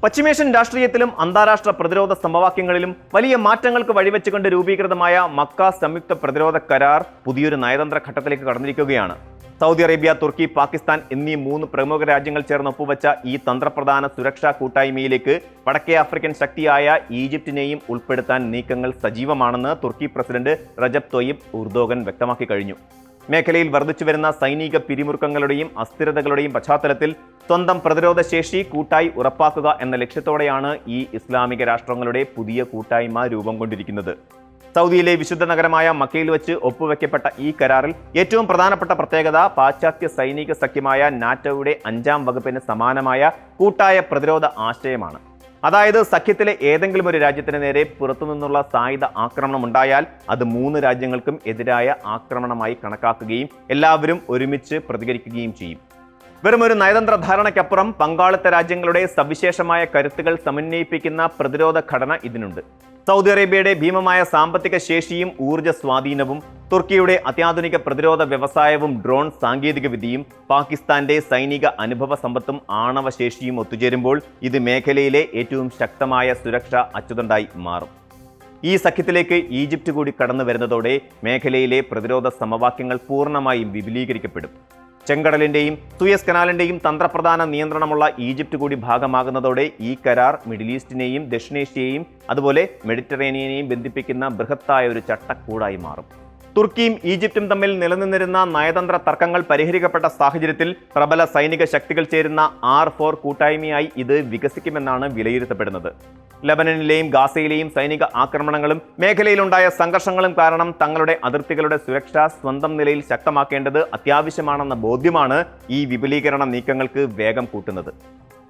പശ്ചിമേഷ്യൻ രാഷ്ട്രീയത്തിലും അന്താരാഷ്ട്ര പ്രതിരോധ സമവാക്യങ്ങളിലും വലിയ മാറ്റങ്ങൾക്ക് വഴിവെച്ചുകൊണ്ട് രൂപീകൃതമായ മക്ക സംയുക്ത പ്രതിരോധ കരാർ പുതിയൊരു നയതന്ത്ര ഘട്ടത്തിലേക്ക് കടന്നിരിക്കുകയാണ്. സൗദി അറേബ്യ, തുർക്കി, പാകിസ്ഥാൻ എന്നീ 3 പ്രമുഖ രാജ്യങ്ങൾ ചേർന്ന് ഒപ്പുവെച്ച ഈ തന്ത്രപ്രധാന സുരക്ഷാ കൂട്ടായ്മയിലേക്ക് വടക്കേ ആഫ്രിക്കൻ ശക്തിയായ ഈജിപ്തിനെയും ഉൾപ്പെടുത്താൻ നീക്കങ്ങൾ സജീവമാണെന്ന് തുർക്കി പ്രസിഡന്റ് റജബ് തൊയ്യിബ് ഉർദോഗൻ വ്യക്തമാക്കി കഴിഞ്ഞു. മേഖലയിൽ വർദ്ധിച്ചുവരുന്ന സൈനിക പിരിമുറുക്കങ്ങളുടെയും അസ്ഥിരതകളുടെയും പശ്ചാത്തലത്തിൽ സ്വന്തം പ്രതിരോധ ശേഷി കൂട്ടായി ഉറപ്പാക്കുക എന്ന ലക്ഷ്യത്തോടെയാണ് ഈ ഇസ്ലാമിക രാഷ്ട്രങ്ങളുടെ പുതിയ കൂട്ടായ്മ രൂപം കൊണ്ടിരിക്കുന്നത്. സൗദിയിലെ വിശുദ്ധ നഗരമായ മക്കയിൽ വെച്ച് ഒപ്പുവെക്കപ്പെട്ട ഈ കരാറിൽ ഏറ്റവും പ്രധാനപ്പെട്ട പ്രത്യേകത പാശ്ചാത്യ സൈനിക സഖ്യമായ നാറ്റോയുടെ 5ാം വകുപ്പിന് സമാനമായ കൂട്ടായ പ്രതിരോധ ആശയമാണ്. അതായത് സഖ്യത്തിലെ ഏതെങ്കിലും ഒരു രാജ്യത്തിന് നേരെ പുറത്തുനിന്നുള്ള സായുധ ആക്രമണം ഉണ്ടായാൽ അത് 3 രാജ്യങ്ങൾക്കും എതിരായ ആക്രമണമായി കണക്കാക്കുകയും എല്ലാവരും ഒരുമിച്ച് പ്രതികരിക്കുകയും ചെയ്യും. വെറും ഒരു നയതന്ത്ര ധാരണയ്ക്കപ്പുറം പങ്കാളിത്ത രാജ്യങ്ങളുടെ സവിശേഷമായ കരുത്തുകൾ സമന്വയിപ്പിക്കുന്ന പ്രതിരോധ ഘടന ഇതിനുണ്ട്. സൗദി അറേബ്യയുടെ ഭീമമായ സാമ്പത്തിക ശേഷിയും ഊർജ്ജ സ്വാധീനവും, തുർക്കിയുടെ അത്യാധുനിക പ്രതിരോധ വ്യവസായവും ഡ്രോൺ സാങ്കേതികവിദ്യയും, പാകിസ്ഥാന്റെ സൈനിക അനുഭവ സമ്പത്തും ആണവശേഷിയും ഒത്തുചേരുമ്പോൾ ഇത് മേഖലയിലെ ഏറ്റവും ശക്തമായ സുരക്ഷാ അച്ചുതണ്ടായി മാറും. ഈ സഖ്യത്തിലേക്ക് ഈജിപ്റ്റ് കൂടി കടന്നു വരുന്നതോടെ മേഖലയിലെ പ്രതിരോധ സമവാക്യങ്ങൾ പൂർണ്ണമായും വിപുലീകരിക്കപ്പെടും. ചെങ്കടലിന്റെയും സൂയസ് കനാലിന്റെയും തന്ത്രപ്രധാന നിയന്ത്രണമുള്ള ഈജിപ്റ്റ് കൂടി ഭാഗമാകുന്നതോടെ ഈ കരാർ മിഡിൽ ഈസ്റ്റിനെയും ദക്ഷിണേഷ്യയെയും അതുപോലെ മെഡിറ്ററേനിയനെയും ബന്ധിപ്പിക്കുന്ന ബൃഹത്തായ ഒരു ചട്ടക്കൂടായി മാറും. തുർക്കിയും ഈജിപ്തും തമ്മിൽ നിലനിന്നിരുന്ന നയതന്ത്ര തർക്കങ്ങൾ പരിഹരിക്കപ്പെട്ട സാഹചര്യത്തിൽ പ്രബല സൈനിക ശക്തികൾ ചേരുന്ന R4 കൂട്ടായ്മയായി ഇത് വികസിക്കുമെന്നാണ് വിലയിരുത്തപ്പെടുന്നത്. ലബനനിലെയും ഗാസയിലെയും സൈനിക ആക്രമണങ്ങളും മേഖലയിലുണ്ടായ സംഘർഷങ്ങളും കാരണം തങ്ങളുടെ അതിർത്തികളുടെ സുരക്ഷ സ്വന്തം നിലയിൽ ശക്തമാക്കേണ്ടത് അത്യാവശ്യമാണെന്ന ബോധ്യമാണ് ഈ വിപുലീകരണ നീക്കങ്ങൾക്ക് വേഗം കൂട്ടുന്നത്.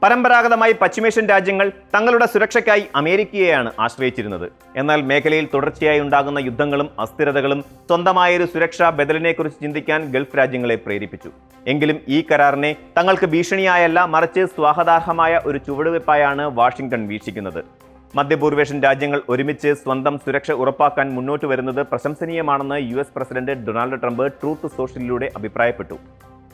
പരമ്പരാഗതമായി പശ്ചിമേഷ്യൻ രാജ്യങ്ങൾ തങ്ങളുടെ സുരക്ഷയ്ക്കായി അമേരിക്കയെയാണ് ആശ്രയിച്ചിരുന്നത്. എന്നാൽ മേഖലയിൽ തുടർച്ചയായി ഉണ്ടാകുന്ന യുദ്ധങ്ങളും അസ്ഥിരതകളും സ്വന്തമായൊരു സുരക്ഷാ ബദലിനെക്കുറിച്ച് ചിന്തിക്കാൻ ഗൾഫ് രാജ്യങ്ങളെ പ്രേരിപ്പിച്ചു. എങ്കിലും ഈ കരാറിനെ തങ്ങൾക്ക് ഭീഷണിയായല്ല, മറിച്ച് സ്വാഗതാർഹമായ ഒരു ചുവടുവയ്പായാണ് വാഷിംഗ്ടൺ വീക്ഷിക്കുന്നത്. മധ്യപൂർവേഷ്യൻ രാജ്യങ്ങൾ ഒരുമിച്ച് സ്വന്തം സുരക്ഷ ഉറപ്പാക്കാൻ മുന്നോട്ട് വരുന്നത് പ്രശംസനീയമാണെന്ന് US president Donald Trump Truth സോഷ്യലിലൂടെ അഭിപ്രായപ്പെട്ടു.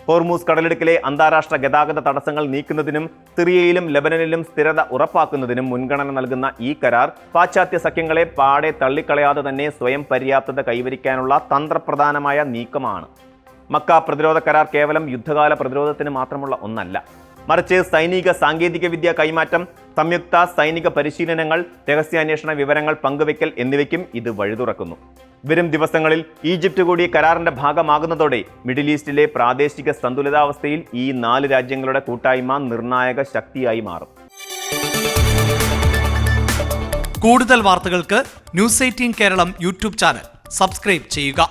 ഹോർമൂസ് കടലിടുക്കിലെ അന്താരാഷ്ട്ര ഗതാഗത തടസ്സങ്ങൾ നീക്കുന്നതിനും സിറിയയിലും ലബനനിലും സ്ഥിരത ഉറപ്പാക്കുന്നതിനും മുൻഗണന നൽകുന്ന ഈ കരാർ പാശ്ചാത്യ സഖ്യങ്ങളെ പാടെ തള്ളിക്കളയാതെ തന്നെ സ്വയം പര്യാപ്തത കൈവരിക്കാനുള്ള തന്ത്രപ്രധാനമായ നീക്കമാണ്. മക്ക പ്രതിരോധ കരാർ കേവലം യുദ്ധകാല പ്രതിരോധത്തിന് മാത്രമുള്ള ഒന്നല്ല, മറിച്ച് സൈനിക സാങ്കേതികവിദ്യ കൈമാറ്റം, സംയുക്ത സൈനിക പരിശീലനങ്ങൾ, രഹസ്യാന്വേഷണ വിവരങ്ങൾ പങ്കുവയ്ക്കൽ എന്നിവയ്ക്കും ഇത് വഴിതുറക്കുന്നു. വരും ദിവസങ്ങളിൽ ഈജിപ്റ്റ് കൂടി കരാറിന്റെ ഭാഗമാകുന്നതോടെ മിഡിൽ ഈസ്റ്റിലെ പ്രാദേശിക സന്തുലിതാവസ്ഥയിൽ ഈ 4 രാജ്യങ്ങളുടെ കൂട്ടായ്മ നിർണായക ശക്തിയായി മാറും. കൂടുതൽ വാർത്തകൾക്ക് News 18 കേരളം യൂട്യൂബ് ചാനൽ സബ്സ്ക്രൈബ് ചെയ്യുക.